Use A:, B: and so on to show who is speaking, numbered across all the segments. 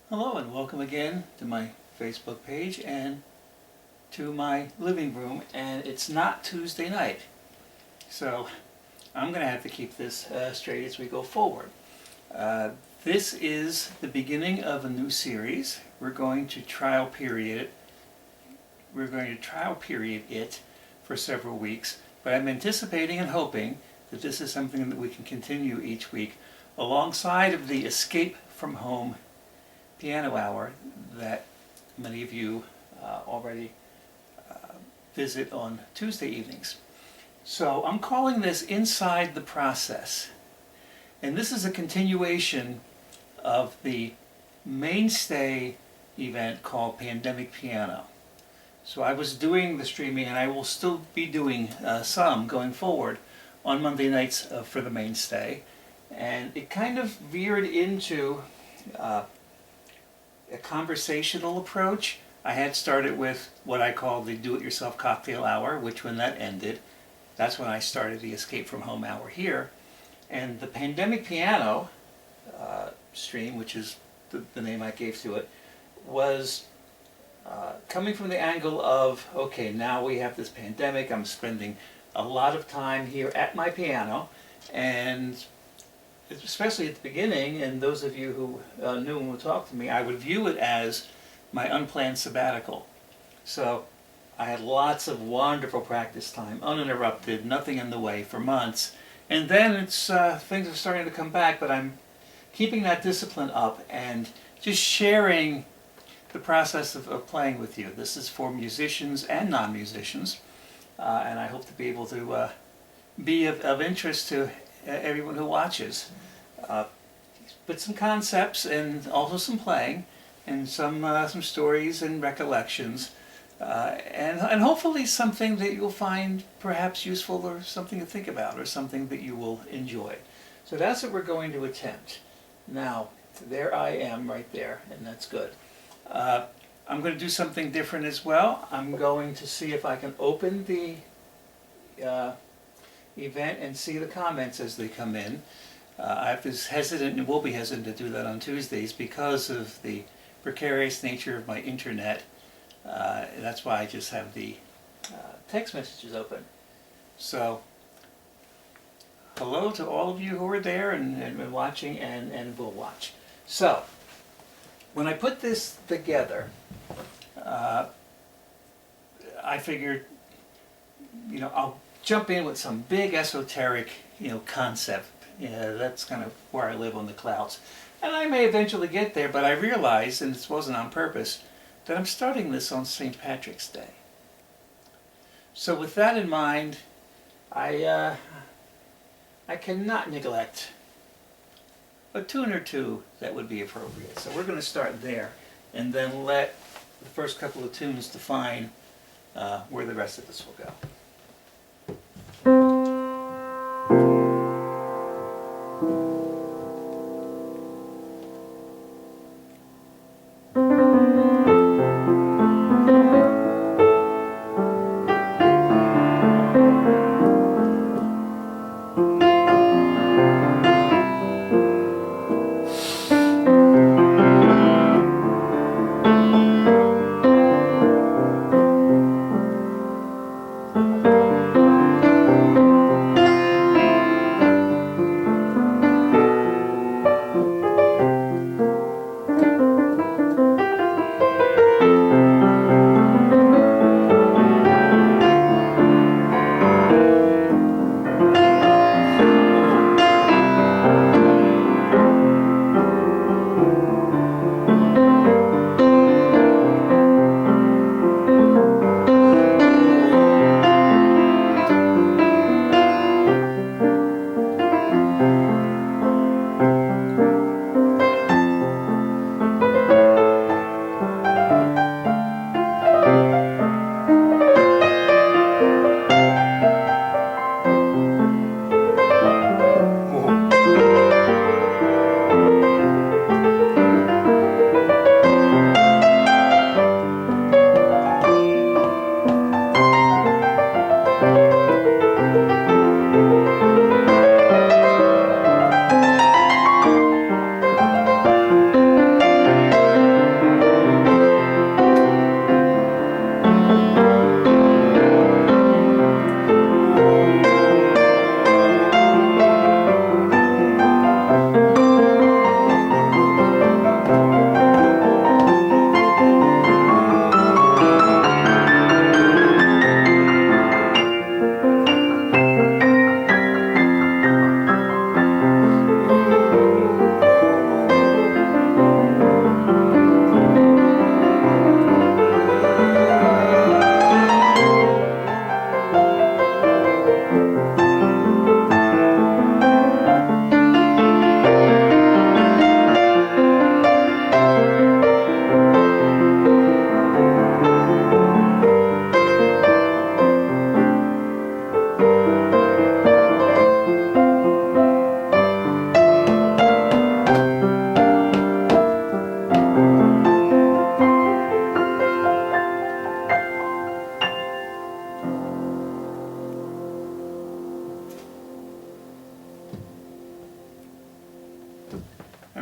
A: Hello and welcome again to my Facebook page and to my living room, and it's not Tuesday night, so I'm going to have to keep this straight as we go forward. This is the beginning of a new series. We're going to trial period it for several weeks, but I'm anticipating and hoping that this is something that we can continue each week alongside of the Escape from Home piano hour that many of you already visit on Tuesday evenings. So I'm calling this Inside the Process. And this is a continuation of the mainstay event called Pandemic Piano. So I was doing the streaming, and I will still be doing some going forward on Monday nights for the mainstay. And it kind of veered into a conversational approach. I had started with what I call the do-it-yourself cocktail hour, which when that ended, that's when I started the Escape from Home hour here. And the Pandemic Piano stream, which is the name I gave to it, was coming from the angle of, okay, now we have this pandemic, I'm spending a lot of time here at my piano, and especially at the beginning, and those of you who knew and would talk to me, I would view it as my unplanned sabbatical. So I had lots of wonderful practice time, uninterrupted, nothing in the way for months. And then it's things are starting to come back, but I'm keeping that discipline up and just sharing the process of playing with you. This is for musicians and non-musicians, and I hope to be able to be of interest to everyone who watches. But some concepts and also some playing and some stories and recollections, and hopefully something that you'll find perhaps useful or something to think about or something that you will enjoy. So that's what we're going to attempt. Now, there I am right there, and that's good. I'm going to do something different as well. I'm going to see if I can open the event and see the comments as they come in. I was hesitant and will be hesitant to do that on Tuesdays because of the precarious nature of my internet. That's why I just have the text messages open. So, hello to all of you who are there and watching and will watch. So, when I put this together, I figured, I'll jump in with some big esoteric, concept. That's kind of where I live on the clouds. And I may eventually get there, but I realized, and this wasn't on purpose, that I'm starting this on St. Patrick's Day. So with that in mind, I cannot neglect a tune or two that would be appropriate. So we're going to start there, and then let the first couple of tunes define where the rest of this will go.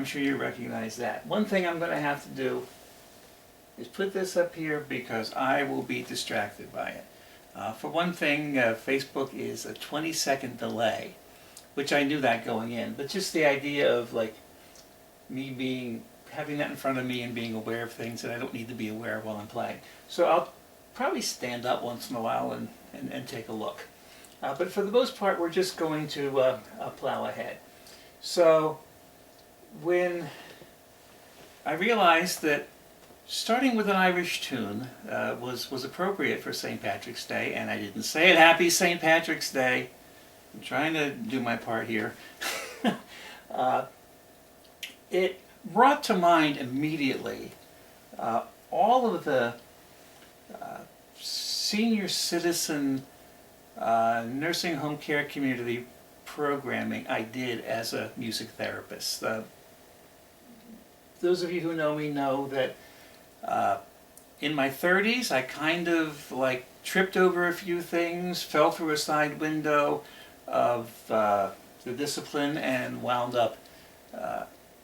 A: I'm sure you recognize that. One thing I'm going to have to do is put this up here because I will be distracted by it. For one thing, Facebook is a 20-second delay, which I knew that going in, but just the idea of like me having that in front of me and being aware of things that I don't need to be aware of while I'm playing. So I'll probably stand up once in a while and take a look. But for the most part, we're just going to plow ahead. So when I realized that starting with an Irish tune was appropriate for St. Patrick's Day, and I didn't say it, Happy St. Patrick's Day. I'm trying to do my part here. It brought to mind immediately all of the senior citizen nursing home care community programming I did as a music therapist. Those of you who know me know that in my 30s I kind of like tripped over a few things, fell through a side window of the discipline, and wound up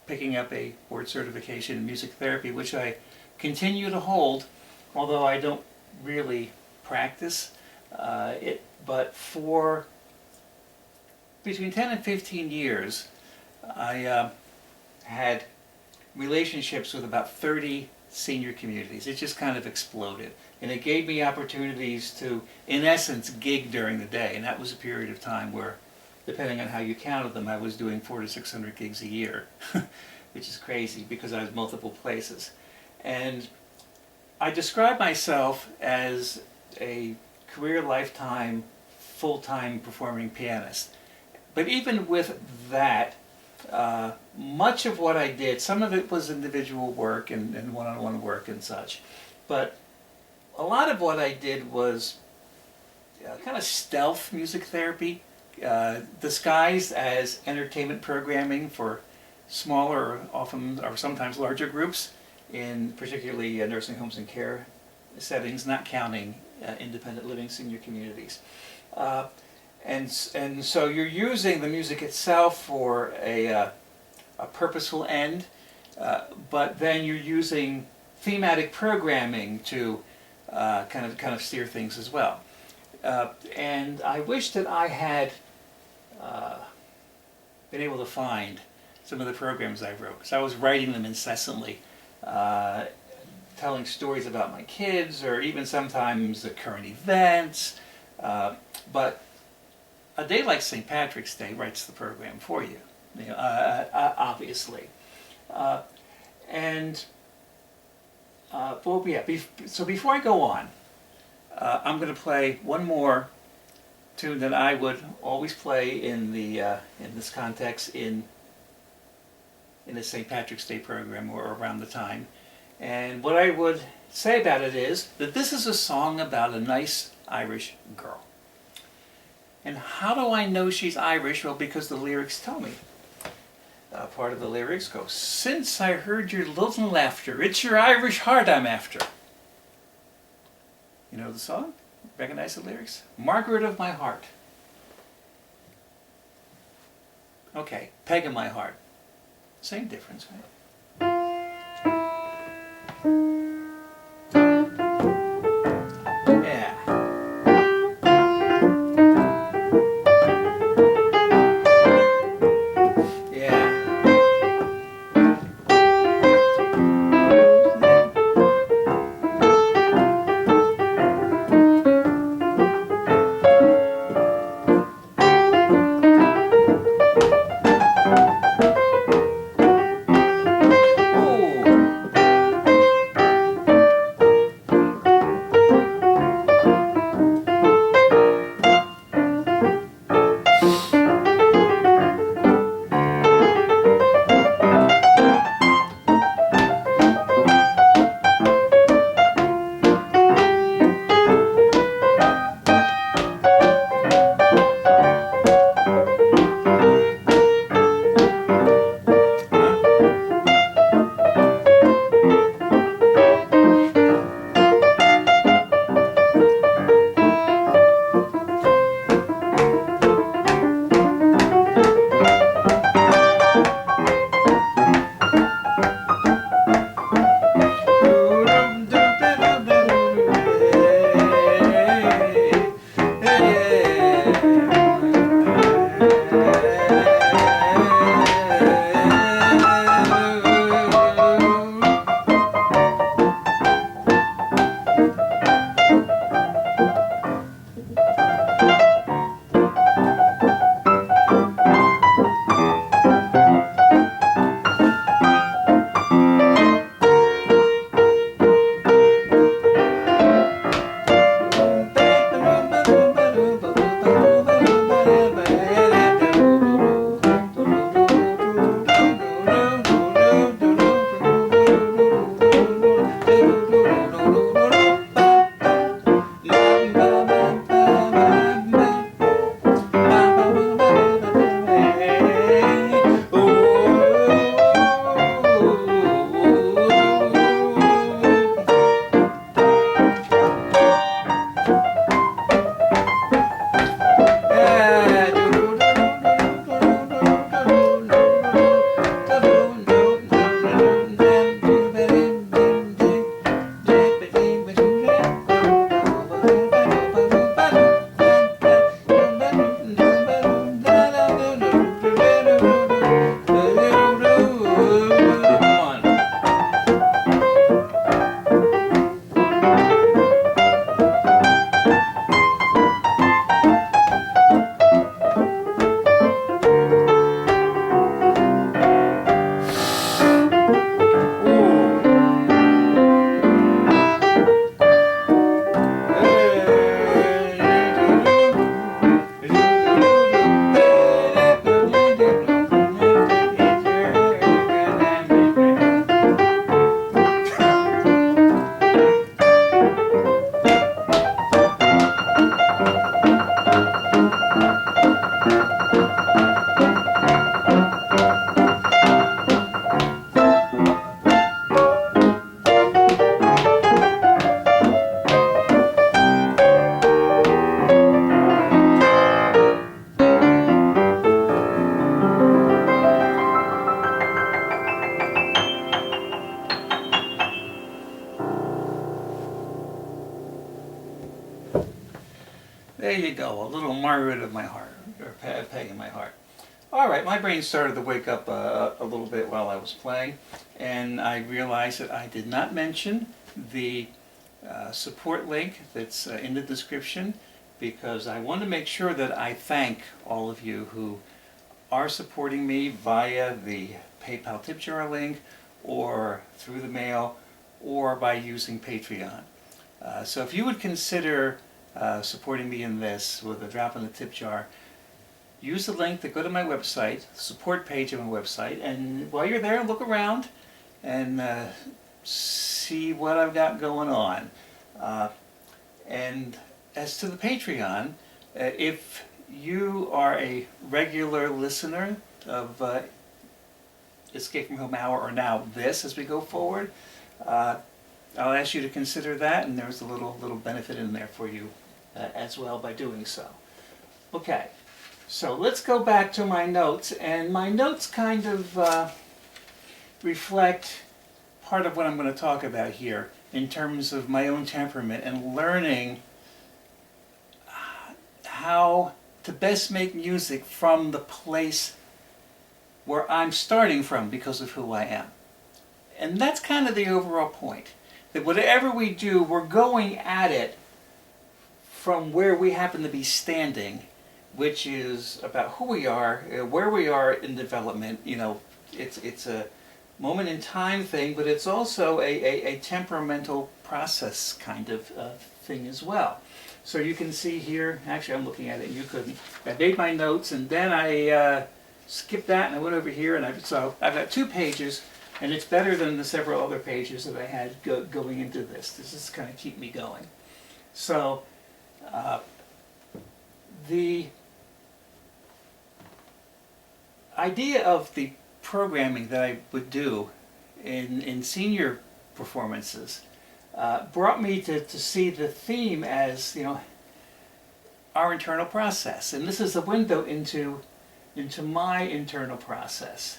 A: picking up a board certification in music therapy, which I continue to hold, although I don't really practice it. But for between 10 and 15 years, I had relationships with about 30 senior communities. It just kind of exploded. And it gave me opportunities to, in essence, gig during the day. And that was a period of time where, depending on how you counted them, I was doing 400 to 600 gigs a year, which is crazy because I was multiple places. And I describe myself as a career lifetime, full-time performing pianist. But even with that, much of what I did, some of it was individual work and one-on-one work and such, but a lot of what I did was kind of stealth music therapy, disguised as entertainment programming for smaller, often or sometimes larger groups, in particularly nursing homes and care settings, not counting independent living senior communities. And so you're using the music itself for a purposeful end, but then you're using thematic programming to kind of steer things as well. And I wish that I had been able to find some of the programs I wrote, because I was writing them incessantly, telling stories about my kids, or even sometimes the current events. But a day like St. Patrick's Day writes the program for you, obviously. Well, yeah. So before I go on, I'm going to play one more tune that I would always play in this context in the St. Patrick's Day program or around the time. And what I would say about it is that this is a song about a nice Irish girl. And how do I know she's Irish? Well, because the lyrics tell me. Part of the lyrics go, "Since I heard your little laughter, it's your Irish heart I'm after." You know the song? Recognize the lyrics? "Margaret of my heart." Okay, "Peg of my heart." Same difference, right? Yeah. There you go, a little Margaret of my heart, or Peg in my heart. All right, my brain started to wake up a little bit while I was playing, and I realized that I did not mention the support link that's in the description, because I want to make sure that I thank all of you who are supporting me via the PayPal tip jar link, or through the mail, or by using Patreon. So if you would consider supporting me in this with a drop in the tip jar, use the link to go to my website, the support page of my website, and while you're there, look around and see what I've got going on. And as to the Patreon, if you are a regular listener of Escape from Home Hour, or now this as we go forward, I'll ask you to consider that, and there's a little benefit in there for you as well by doing so. Okay. So let's go back to my notes, and my notes kind of reflect part of what I'm going to talk about here in terms of my own temperament and learning how to best make music from the place where I'm starting from because of who I am. And that's kind of the overall point, that whatever we do, we're going at it from where we happen to be standing, which is about who we are, where we are in development. You know, it's a moment in time thing, but it's also a temperamental process kind of thing as well. So you can see here, actually I'm looking at it and you couldn't, I made my notes and then I skipped that and I went over here, and so I've got 2 pages, and it's better than the several other pages that I had going into this. This is kind of keep me going. So the idea of the programming that I would do in senior performances brought me to see the theme as, you know, our internal process, and this is a window into my internal process.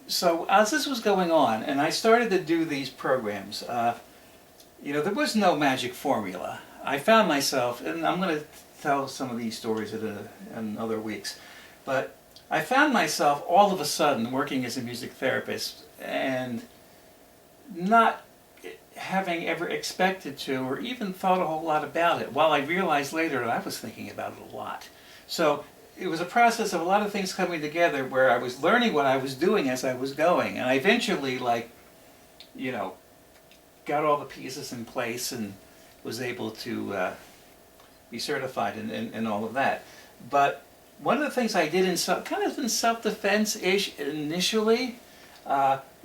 A: So as this was going on, and I started to do these programs, you know, there was no magic formula. I found myself, and I'm going to tell some of these stories in other weeks, but I found myself all of a sudden working as a music therapist and not having ever expected to or even thought a whole lot about it, while I realized later that I was thinking about it a lot. So it was a process of a lot of things coming together where I was learning what I was doing as I was going, and I eventually, like, you know, got all the pieces in place and was able to be certified and all of that. But one of the things I did in self-defense-ish initially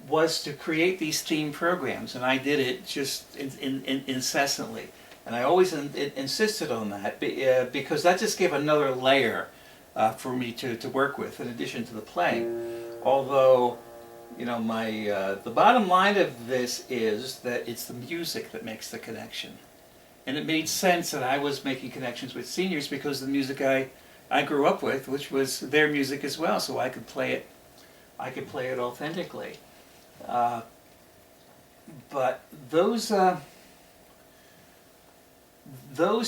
A: was to create these theme programs, and I did it just incessantly. And I always insisted on that because that just gave another layer for me to work with in addition to the playing. Although, you know, the bottom line of this is that it's the music that makes the connection. And it made sense that I was making connections with seniors because the music I grew up with, which was their music as well, so I could play it authentically. But those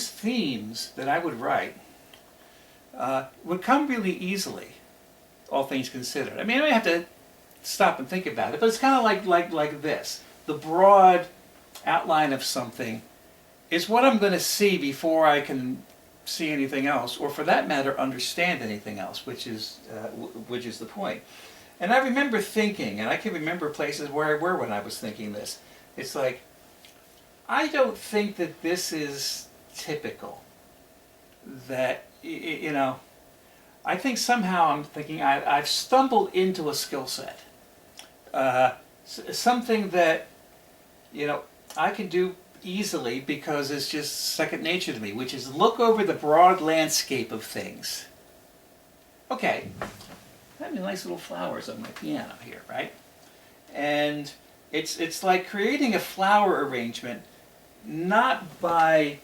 A: themes that I would write would come really easily, all things considered. I mean, I have to stop and think about it, but it's kind of like this. The broad outline of something is what I'm going to see before I can see anything else, or for that matter, understand anything else, which is the point. And I remember thinking, and I can remember places where I were when I was thinking this. It's like, I don't think that this is typical. That, you know, I think somehow I'm thinking I've stumbled into a skill set. Something that, you know, I can do easily because it's just second nature to me, which is look over the broad landscape of things. Okay, I have nice little flowers on my piano here, right? And it's like creating a flower arrangement, not by,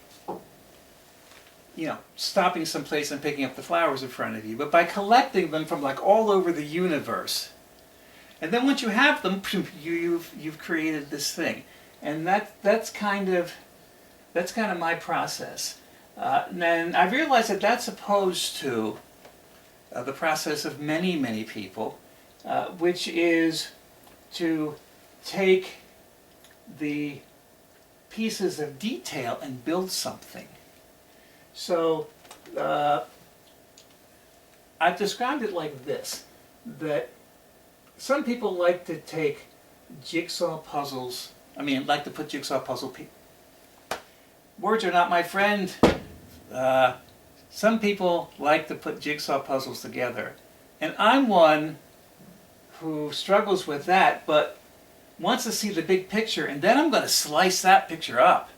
A: you know, stopping someplace and picking up the flowers in front of you, but by collecting them from like all over the universe. And then once you have them, you've created this thing. And that's kind of my process. And I realized that that's opposed to the process of many, many people, which is to take the pieces of detail and build something. So I've described it like this, that some people like to take jigsaw puzzles, like to put jigsaw puzzle words are not my friend. Some people like to put jigsaw puzzles together. And I'm one who struggles with that, but wants to see the big picture, and then I'm going to slice that picture up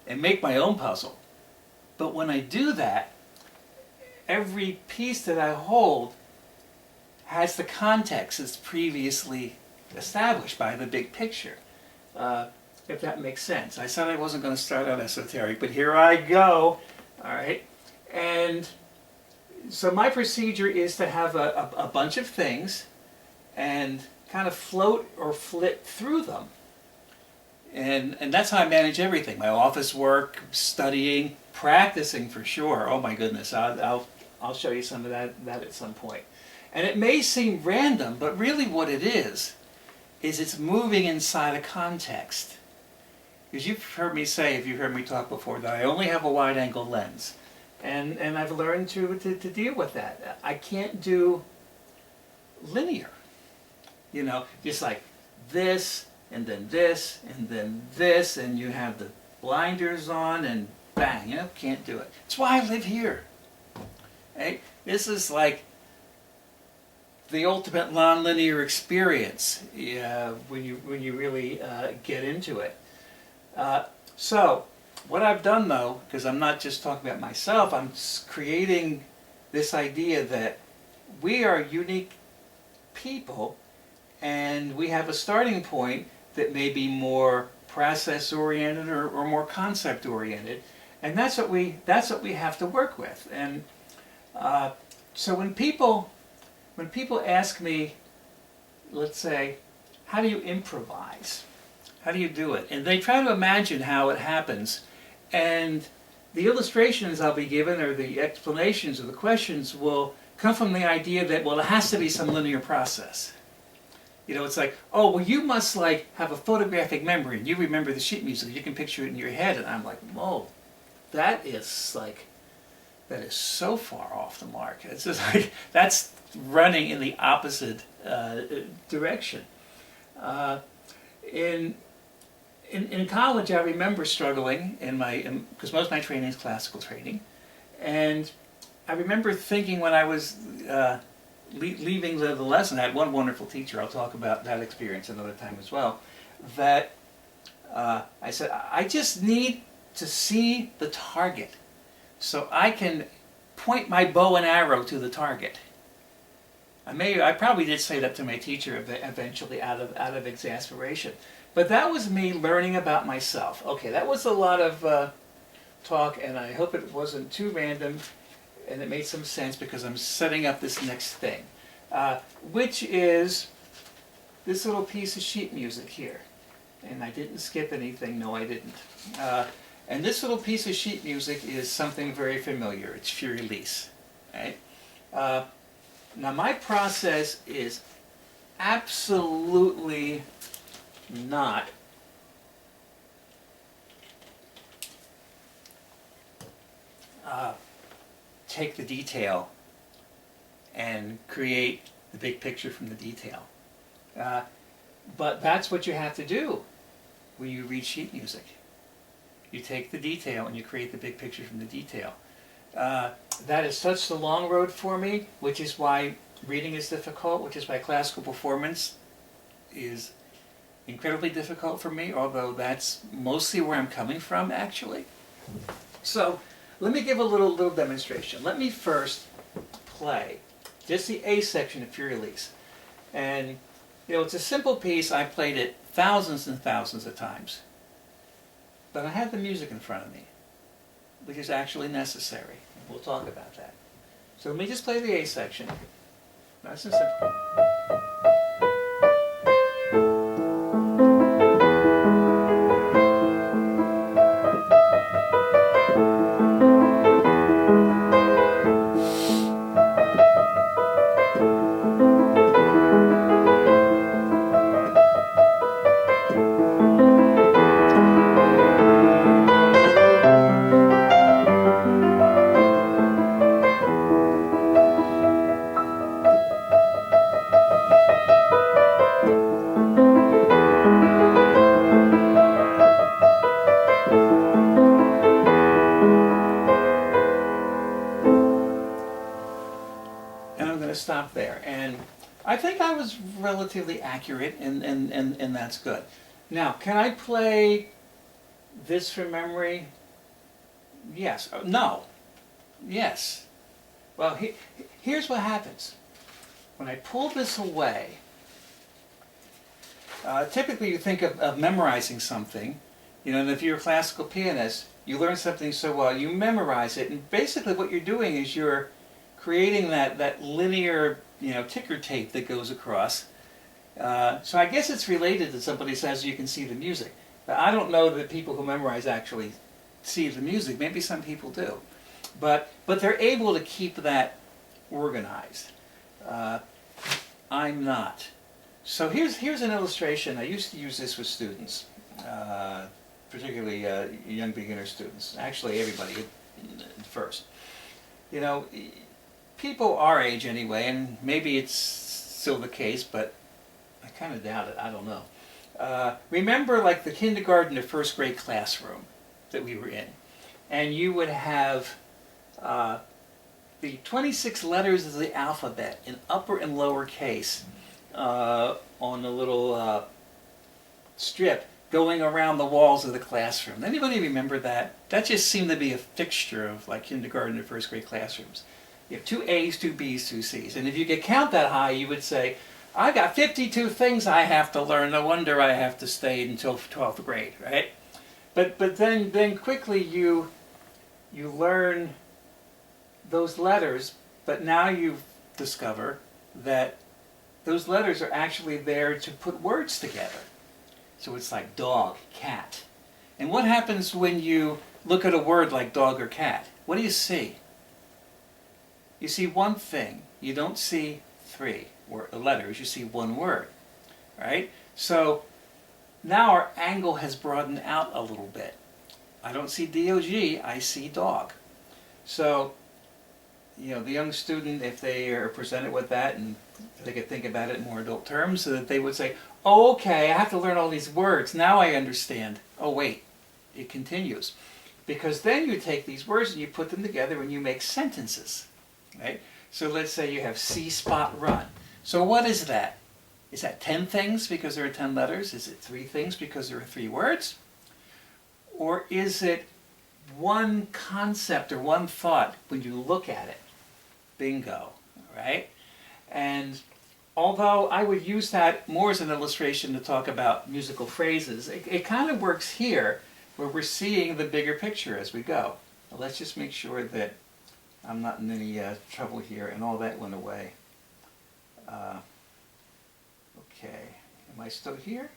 A: and make my own puzzle. But when I do that, every piece that I hold has the context that's previously established by the big picture. If that makes sense. I said I wasn't going to start out esoteric, but here I go. All right. And so my procedure is to have a bunch of things and kind of float or flit through them. And that's how I manage everything. My office work, studying, practicing for sure. Oh my goodness, I'll show you some of that at some point. And it may seem random, but really what it is it's moving inside a context. Because you've heard me say, if you've heard me talk before, that I only have a wide-angle lens. And I've learned to deal with that. I can't do linear. You know, just like this, and then this, and then this, and you have the blinders on, and bang, you know, can't do it. That's why I live here. Right? This is like the ultimate nonlinear experience when you really get into it. So, what I've done though, because I'm not just talking about myself, I'm creating this idea that we are unique people, and we have a starting point that may be more process-oriented or more concept-oriented, and that's what we have to work with. And so when people ask me, let's say, how do you improvise? How do you do it? And they try to imagine how it happens, and the illustrations I'll be given, or the explanations or the questions, will come from the idea that, well, it has to be some linear process. You know, it's like, oh, well, you must like have a photographic memory, and you remember the sheet music, you can picture it in your head, and I'm like, whoa, that is so far off the mark. It's just like, that's running in the opposite direction. In college, I remember struggling because most of my training is classical training, and I remember thinking when I was leaving the lesson, I had one wonderful teacher, I'll talk about that experience another time as well, that I said, I just need to see the target so I can point my bow and arrow to the target. I probably did say that to my teacher eventually out of exasperation. But that was me learning about myself. Okay, that was a lot of talk, and I hope it wasn't too random, and it made some sense because I'm setting up this next thing, which is this little piece of sheet music here. And I didn't skip anything, no I didn't. And this little piece of sheet music is something very familiar. It's Fury Release. Right? Now my process is absolutely not take the detail and create the big picture from the detail. But that's what you have to do when you read sheet music. You take the detail and you create the big picture from the detail. That is such the long road for me, which is why reading is difficult, which is why classical performance is incredibly difficult for me, although that's mostly where I'm coming from, actually. So let me give a little demonstration. Let me first play just the A section of Fury Release. And you know, it's a simple piece. I played it thousands and thousands of times. But I have the music in front of me, which is actually necessary. We'll talk about that. So let me just play the A section. Nice and simple. relatively accurate, and that's good. Now, can I play this from memory? Yes. No. Yes. Well, here's what happens. When I pull this away, typically you think of memorizing something, and if you're a classical pianist, you learn something so well, you memorize it, and basically what you're doing is you're creating that linear, ticker tape that goes across. So I guess it's related to somebody says you can see the music. But I don't know that people who memorize actually see the music. Maybe some people do. But they're able to keep that organized. I'm not. So here's an illustration. I used to use this with students, particularly young beginner students. Actually, everybody at first. People our age anyway, and maybe it's still the case, but I kind of doubt it. I don't know. Remember, like the kindergarten or first grade classroom that we were in, and you would have the 26 letters of the alphabet in upper and lower case on a little strip going around the walls of the classroom. Anybody remember that? That just seemed to be a fixture of like kindergarten or first grade classrooms. You have 2 A's, 2 B's, 2 C's. And if you could count that high, you would say, I got 52 things I have to learn. No wonder I have to stay until 12th grade, right? But then quickly you learn those letters, but now you discover that those letters are actually there to put words together. So it's like dog, cat. And what happens when you look at a word like dog or cat? What do you see? You see one thing. You don't see 3 letters. You see one word, right? So now our angle has broadened out a little bit. I don't see D-O-G, I see dog. So, the young student, if they are presented with that and they could think about it in more adult terms, so that they would say, oh, okay, I have to learn all these words. Now I understand. Oh, wait, it continues. Because then you take these words and you put them together and you make sentences, right? So let's say you have C spot run. So what is that? Is that 10 things because there are 10 letters? Is it 3 things because there are 3 words? Or is it one concept or one thought when you look at it? Bingo, right? And although I would use that more as an illustration to talk about musical phrases, it kind of works here where we're seeing the bigger picture as we go. Now let's just make sure that I'm not in any trouble here and all that went away. Okay, am I still here?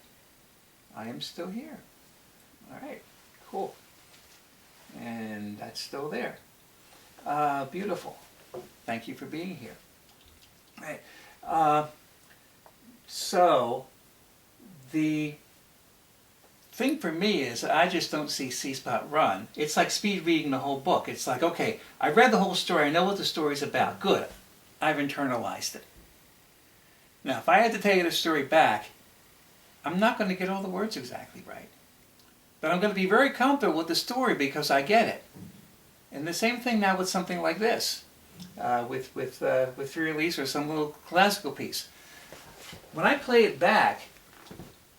A: I am still here. All right, cool. And that's still there. Beautiful. Thank you for being here. All right. So the thing for me is I just don't see C-spot run. It's like speed reading the whole book. It's like, okay, I read the whole story. I know what the story's about. Good. I've internalized it. Now, if I had to tell you the story back, I'm not going to get all the words exactly right. But I'm going to be very comfortable with the story because I get it. And the same thing now with something like this, with free release or some little classical piece. When I play it back,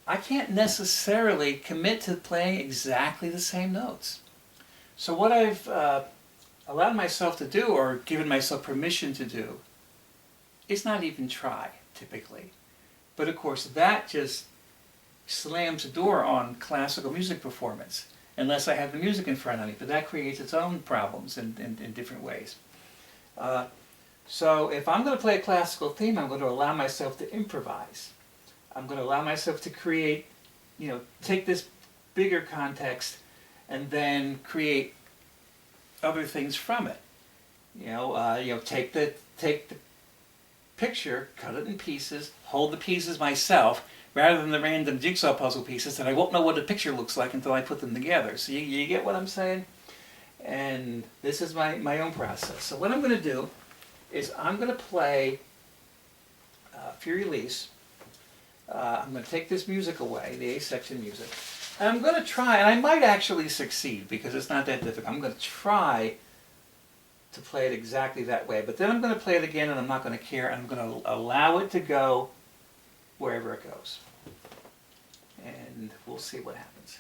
A: I can't necessarily commit to playing exactly the same notes. So what I've allowed myself to do, or given myself permission to do, is not even try, typically. But of course, that just slams the door on classical music performance, unless I have the music in front of me. But that creates its own problems in different ways. So if I'm going to play a classical theme, I'm going to allow myself to improvise. I'm going to allow myself to create, take this bigger context and then create other things from it. Take the picture, cut it in pieces, hold the pieces myself, rather than the random jigsaw puzzle pieces that I won't know what the picture looks like until I put them together. So you get what I'm saying? And this is my own process. So what I'm going to do is I'm going to play free release. I'm going to take this music away, the A section music, and I'm going to try, and I might actually succeed because it's not that difficult. I'm going to try to play it exactly that way, but then I'm going to play it again and I'm not going to care, and I'm going to allow it to go wherever it goes. And we'll see what happens.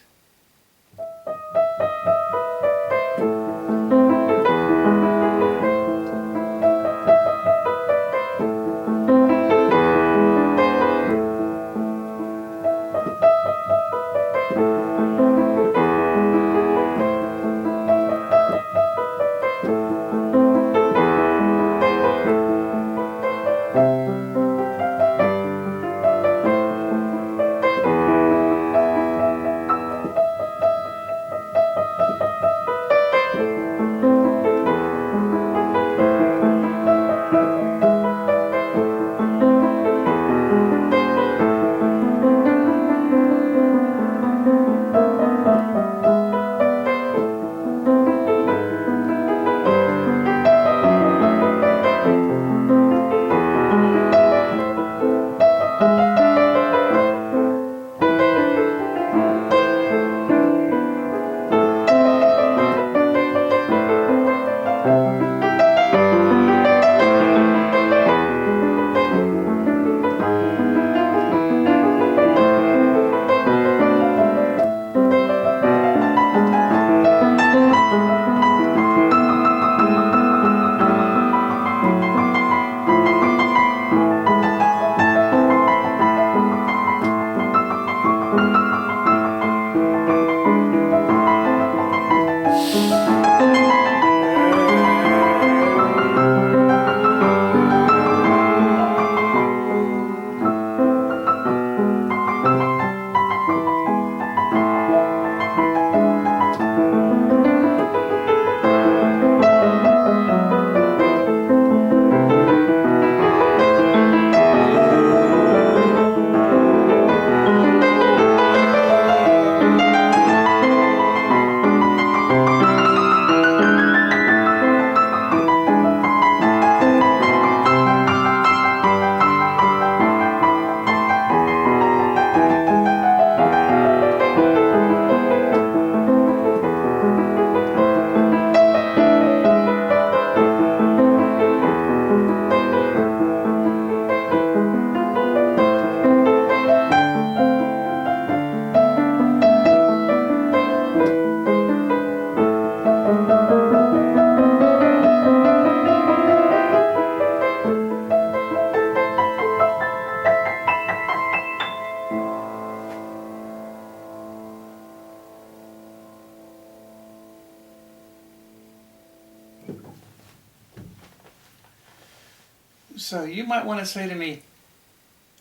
A: So you might want to say to me,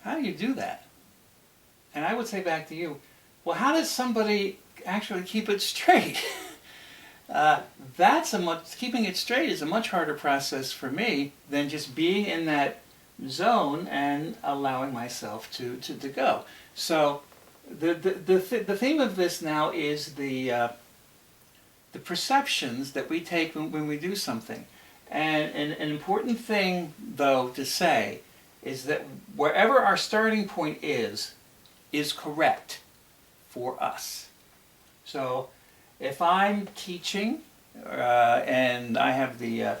A: how do you do that? And I would say back to you, well, how does somebody actually keep it straight? Keeping it straight is a much harder process for me than just being in that zone and allowing myself to go. So the theme of this now is the perceptions that we take when we do something. And an important thing, though, to say is that wherever our starting point is correct for us. So if I'm teaching and I have the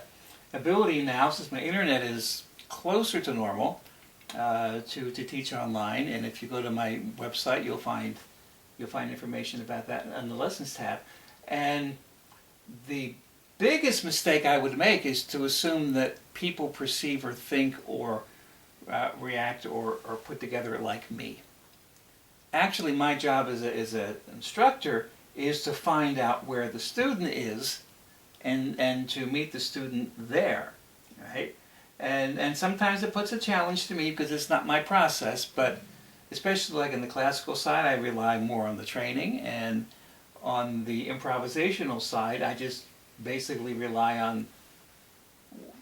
A: ability now, since my internet is closer to normal, to teach online, and if you go to my website, you'll find information about that on the lessons tab. And the biggest mistake I would make is to assume that people perceive or think or react or put together like me. Actually, my job as an instructor is to find out where the student is and to meet the student there, right? And sometimes it puts a challenge to me because it's not my process, but especially like in the classical side, I rely more on the training, and on the improvisational side, I just basically rely on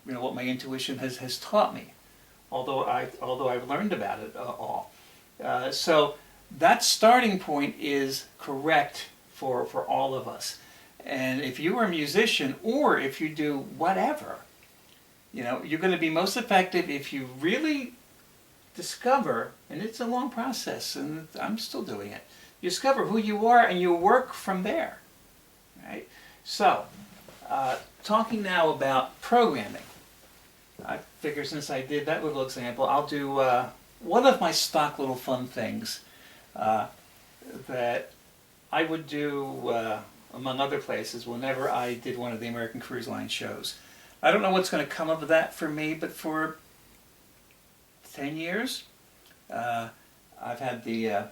A: what my intuition has taught me, although I've learned about it all. So that starting point is correct for all of us. And if you are a musician, or if you do whatever, you're going to be most effective if you really discover, and it's a long process, and I'm still doing it, you discover who you are and you work from there, right? So, talking now about programming. I figure since I did that little example, I'll do one of my stock little fun things that I would do, among other places, whenever I did one of the American Cruise Line shows. I don't know what's going to come of that for me, but for 10 years, I've had the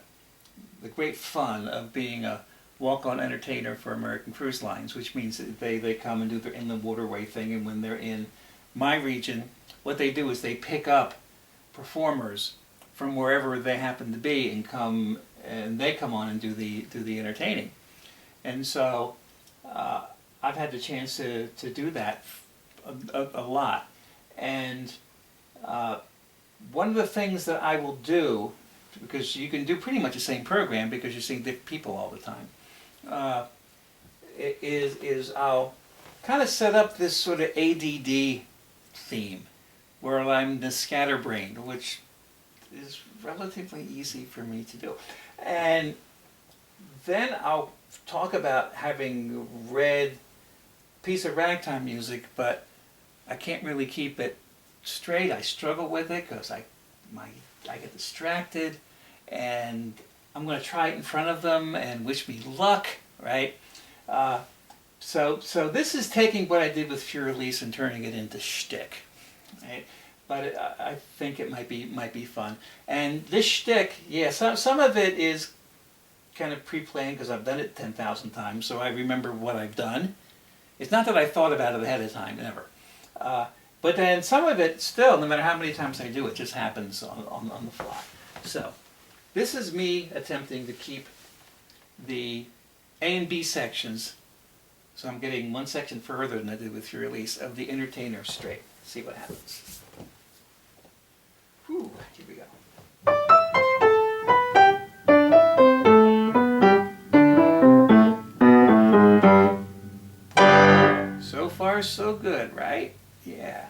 A: great fun of being a walk-on entertainer for American Cruise Lines, which means that they come and do their inland waterway thing, and when they're in my region, what they do is they pick up performers from wherever they happen to be and they come on and do the entertaining. And so I've had the chance to do that a lot. And one of the things that I will do, because you can do pretty much the same program because you're seeing different people all the time, is I'll kind of set up this sort of ADD theme where I'm the scatterbrained, which is relatively easy for me to do. And then I'll talk about having read a piece of ragtime music, but I can't really keep it straight. I struggle with it because I get distracted, and I'm going to try it in front of them and wish me luck, right? So this is taking what I did with Fur-Elise and turning it into shtick, right? But I think it might be fun. And this shtick, yeah, some of it is kind of pre-planned because I've done it 10,000 times, so I remember what I've done. It's not that I thought about it ahead of time, never. But then some of it still, no matter how many times I do it, just happens on the fly. So this is me attempting to keep the A and B sections, so I'm getting one section further than I did with your release, of the entertainer straight. See what happens. Whew, here we go. So far, so good, right? Yeah.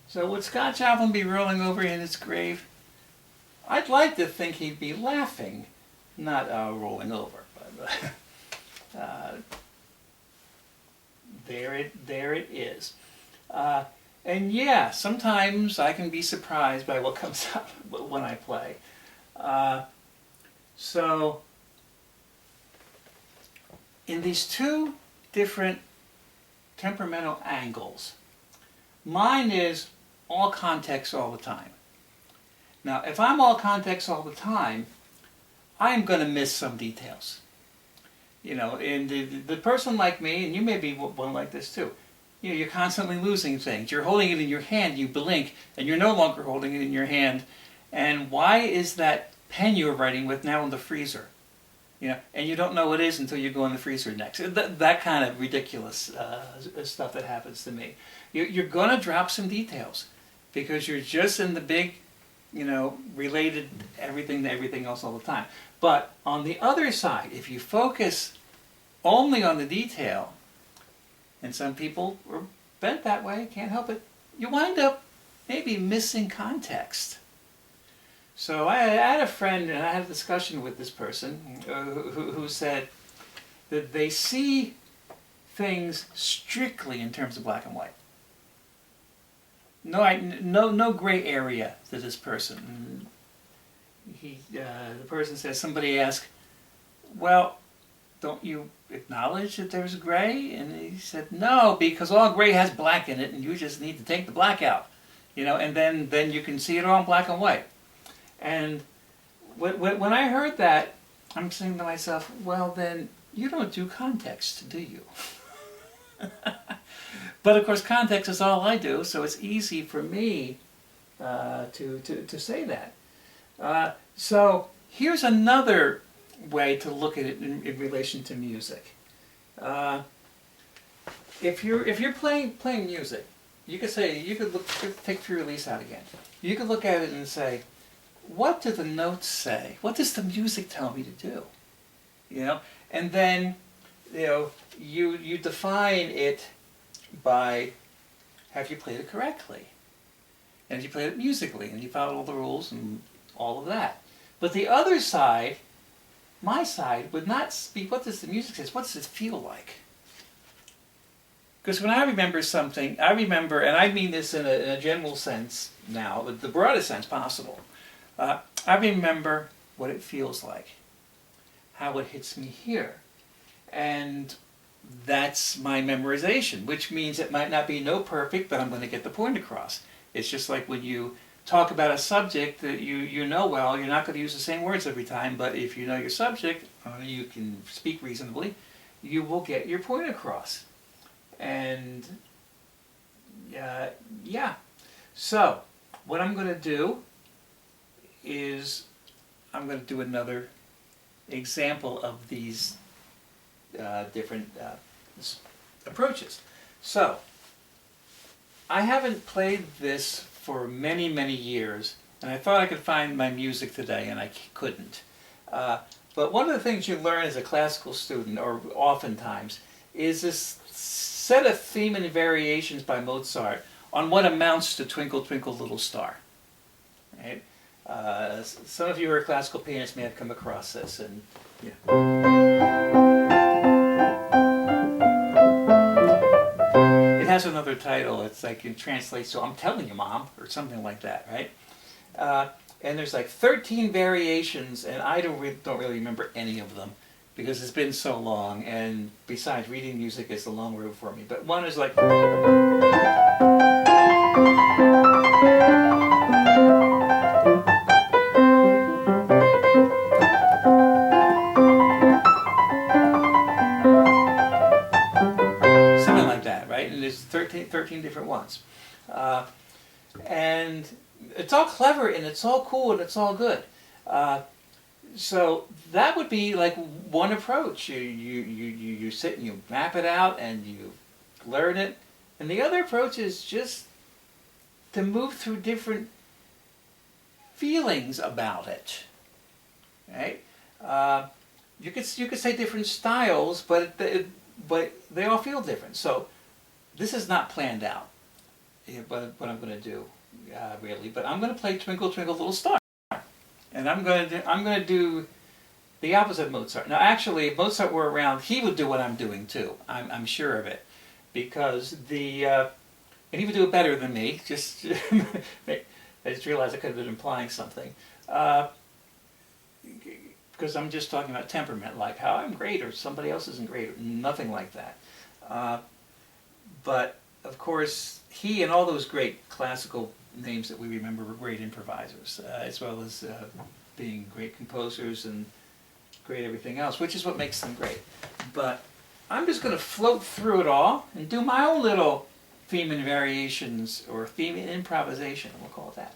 A: So would Scott Joplin be rolling over in his grave? I'd like to think he'd be laughing, not rolling over. But there it is. And yeah, sometimes I can be surprised by what comes up when I play. So in these two different temperamental angles, mine is all context all the time. Now, if I'm all context all the time, I'm going to miss some details. You know, and the person like me, and you may be one like this too, you know, you're constantly losing things. You're holding it in your hand, you blink, and you're no longer holding it in your hand. And why is that pen you were writing with now in the freezer? You know, and you don't know what it is until you go in the freezer next. That kind of ridiculous stuff that happens to me. You're going to drop some details because you're just in the big, you know, related everything to everything else all the time. But on the other side, if you focus only on the detail, and some people are bent that way, can't help it, you wind up maybe missing context. So I had a friend, and I had a discussion with this person who said that they see things strictly in terms of black and white. No gray area to this person. The person says, somebody asked, well, don't you acknowledge that there's gray? And he said, no, because all gray has black in it, and you just need to take the black out, you know, and then you can see it all in black and white. And when I heard that, I'm saying to myself, well, then you don't do context, do you? But of course, context is all I do, so it's easy for me to say that. So here's another way to look at it in relation to music. If you're playing music, you could say, take free release out again. You could look at it and say, what do the notes say? What does the music tell me to do? You know, and then, you know, you define it by, have you played it correctly? And you played it musically, and you followed all the rules and all of that. But the other side, my side, would not speak, what does the music say? What does it feel like? Because when I remember something, I remember, and I mean this in a general sense now, the broadest sense possible, I remember what it feels like, how it hits me here. And that's my memorization, which means it might not be perfect, but I'm going to get the point across. It's just like when you talk about a subject that you know well, you're not going to use the same words every time, but if you know your subject, you can speak reasonably, you will get your point across. And yeah, so what I'm going to do is I'm going to do another example of these different approaches. So I haven't played this for many, many years, and I thought I could find my music today, and I couldn't. But one of the things you learn as a classical student, or oftentimes, is this set of theme and variations by Mozart on what amounts to Twinkle, Twinkle, Little Star. Right? Some of you who are classical pianists may have come across this, and yeah. It has another title. It's like it translates to "I'm telling you, Mom," or something like that, right? And there's like 13 variations, and I don't really remember any of them because it's been so long. And besides, reading music is a long road for me. But one is like. And there's 13 different ones. And it's all clever, and it's all cool, and it's all good. So that would be like one approach. You sit and you map it out, and you learn it. And the other approach is just to move through different feelings about it. Right? You could say different styles, but they all feel different. So this is not planned out. what I'm going to do, really. But I'm going to play Twinkle Twinkle Little Star, and I'm going to do the opposite of Mozart. Now, actually, if Mozart were around, he would do what I'm doing too. I'm sure of it, because and he would do it better than me. Just I just realized I could have been implying something, because I'm just talking about temperament, like how I'm great or somebody else isn't great, or nothing like that. But of course, he and all those great classical names that we remember were great improvisers, as well as being great composers and great everything else, which is what makes them great. But I'm just going to float through it all and do my own little theme and variations, or theme and improvisation, we'll call it that.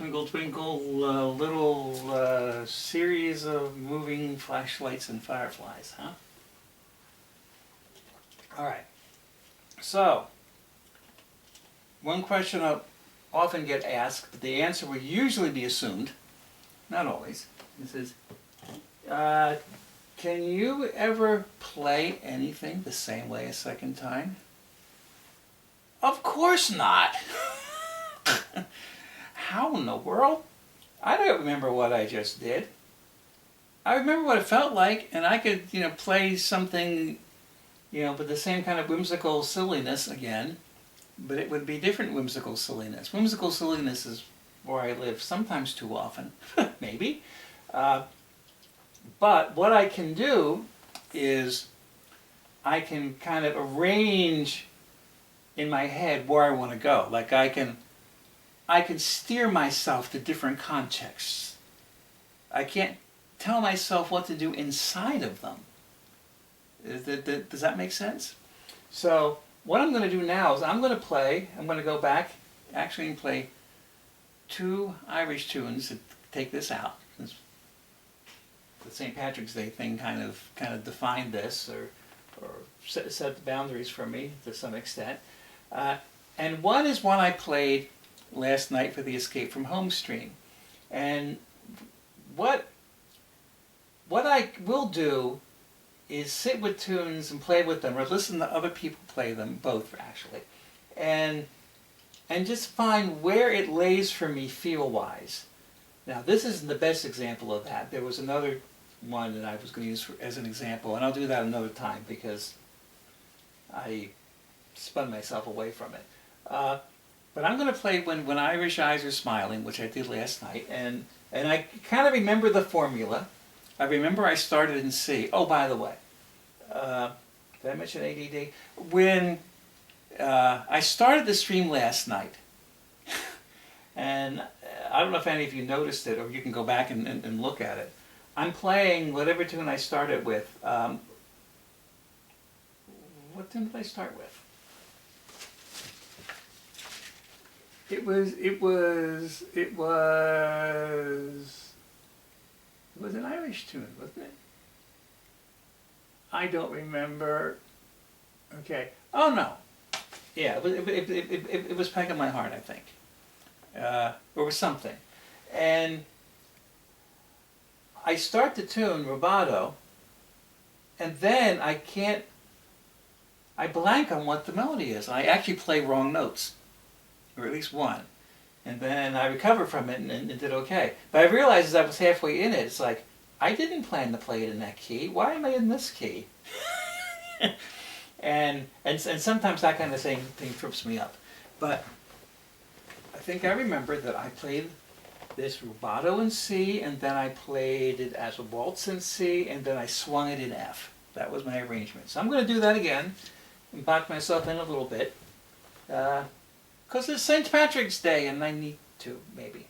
A: twinkle, twinkle, little series of moving flashlights and fireflies, huh? All right. So, one question I often get asked, but the answer will usually be assumed, not always. This is, can you ever play anything the same way a second time? Of course not. How in the world? I don't remember what I just did. I remember what it felt like, and I could, play something, with the same kind of whimsical silliness again, but it would be different whimsical silliness. Whimsical silliness is where I live, sometimes too often, maybe. But what I can do is I can kind of arrange in my head where I want to go. Like I can steer myself to different contexts. I can't tell myself what to do inside of them. Does that make sense? So what I'm going to do now is I'm going to go back actually and play 2 Irish tunes. Take this out. The St. Patrick's Day thing kind of defined this or set the boundaries for me to some extent. And one is one I played last night for the Escape from Home stream. And what I will do is sit with tunes and play with them, or listen to other people play them, both actually, and just find where it lays for me feel-wise. Now this isn't the best example of that. There was another one that I was going to use as an example, and I'll do that another time because I spun myself away from it. But I'm going to play when Irish Eyes Are Smiling, which I did last night, and I kind of remember the formula. I remember I started in C. Oh, by the way, did I mention ADD? When I started the stream last night, and I don't know if any of you noticed it, or you can go back and look at it. I'm playing whatever tune I started with. What tune did I start with? It was an Irish tune, wasn't it? I don't remember. Okay. Oh no. Yeah, it was Peg in My Heart, I think. Or was something. And I start the tune, rubato, and then I blank on what the melody is. I actually play wrong notes, or at least one. And then I recover from it and did okay. But I realized as I was halfway in it, it's like, I didn't plan to play it in that key. Why am I in this key? and sometimes that kind of thing trips me up. But I think I remember that I played this rubato in C, and then I played it as a waltz in C, and then I swung it in F. That was my arrangement. So I'm going to do that again and back myself in a little bit. Because it's St. Patrick's Day and I need to, maybe.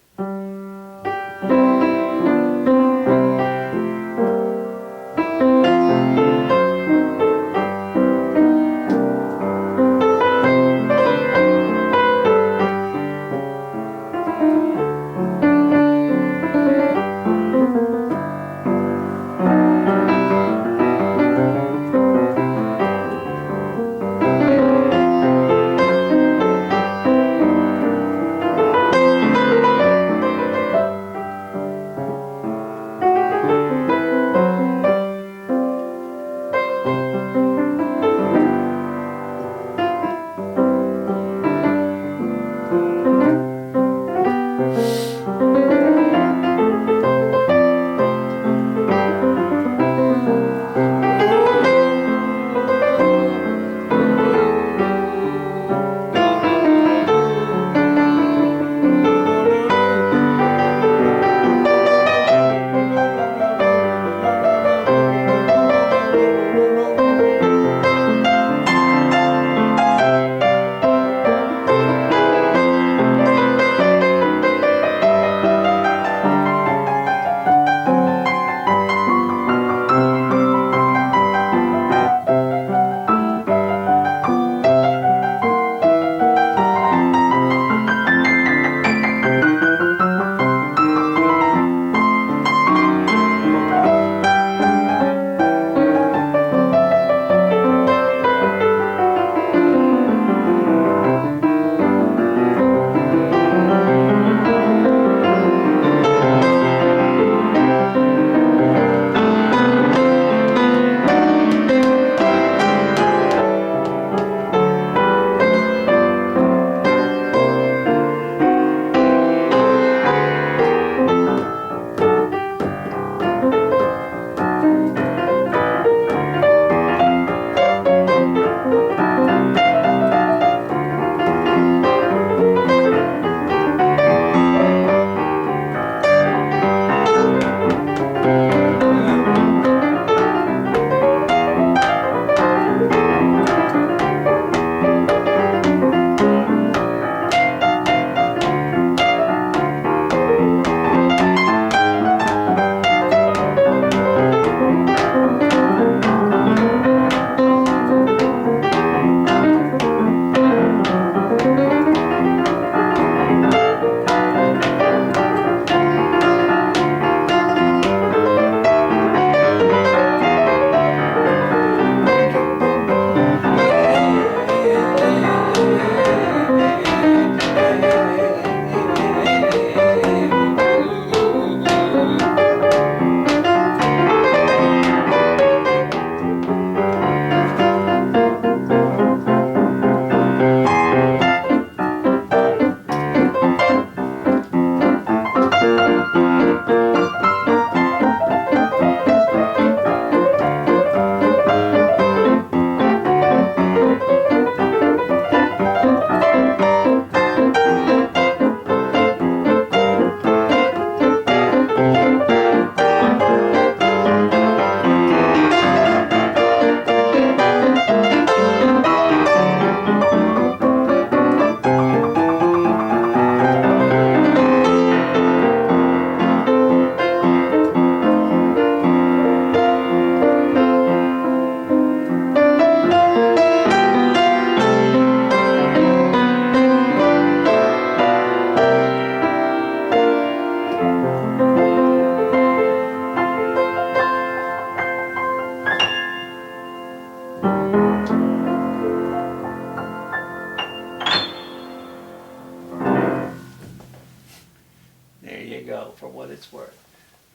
A: There you go, for what it's worth.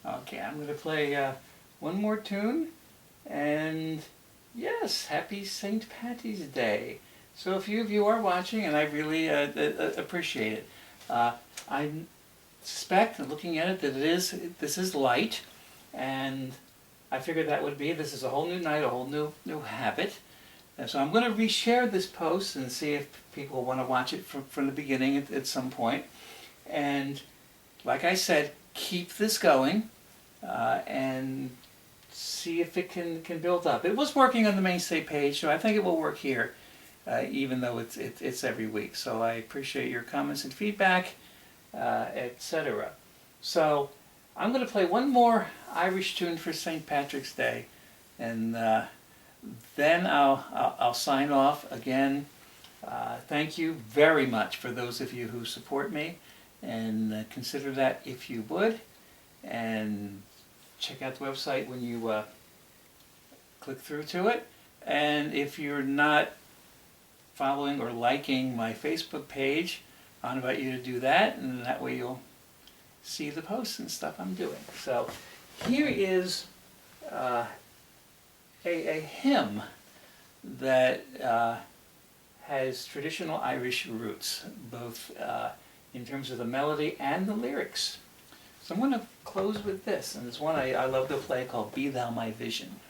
A: Okay, I'm going to play one more tune, and yes, happy St. Patty's Day. So a few of you are watching, and I really appreciate it. I suspect, looking at it, that this is light, and I figured that would be. This is a whole new night, a whole new habit. And so I'm going to reshare this post and see if people want to watch it from the beginning at some point. And like I said, keep this going and see if it can build up. It was working on the mainstay page, so I think it will work here, even though it's every week. So I appreciate your comments and feedback, etc. So I'm going to play one more Irish tune for St. Patrick's Day, and then I'll sign off again. Thank you very much for those of you who support me, and consider that if you would, and check out the website when you click through to it. And if you're not following or liking my Facebook page, I invite you to do that, and that way you'll see the posts and stuff I'm doing. So here is a hymn that has traditional Irish roots, both in terms of the melody and the lyrics. So I'm going to close with this, and it's one I love to play called Be Thou My Vision.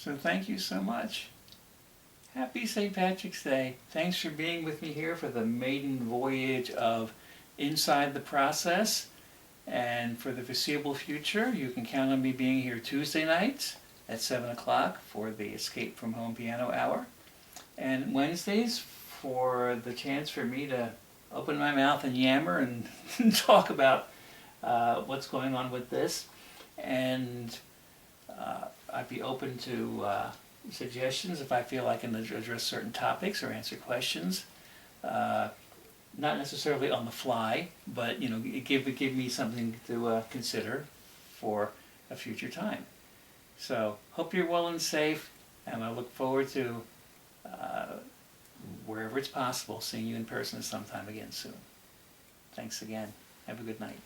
A: So thank you so much. Happy St. Patrick's Day. Thanks for being with me here for the maiden voyage of Inside the Process. And for the foreseeable future, you can count on me being here Tuesday nights at 7 o'clock for the Escape from Home Piano Hour. And Wednesdays for the chance for me to open my mouth and yammer and talk about what's going on with this. And I'd be open to suggestions if I feel I can address certain topics or answer questions. Not necessarily on the fly, but give me something to consider for a future time. So hope you're well and safe, and I look forward to wherever it's possible seeing you in person sometime again soon. Thanks again. Have a good night.